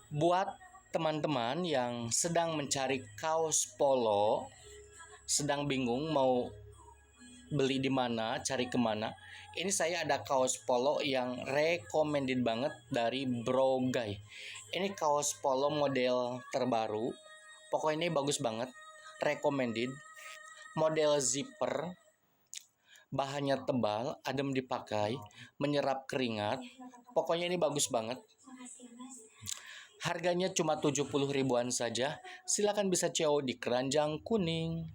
Buat teman-teman yang sedang mencari kaos polo, sedang bingung mau beli di mana, cari kemana, ini saya ada kaos polo yang recommended banget dari Bro Guy. Ini kaos polo model terbaru, pokoknya ini bagus banget, recommended. Model zipper, bahannya tebal, adem dipakai, menyerap keringat, pokoknya ini bagus banget. Harganya cuma 70 ribuan saja. Silakan bisa CO di keranjang kuning.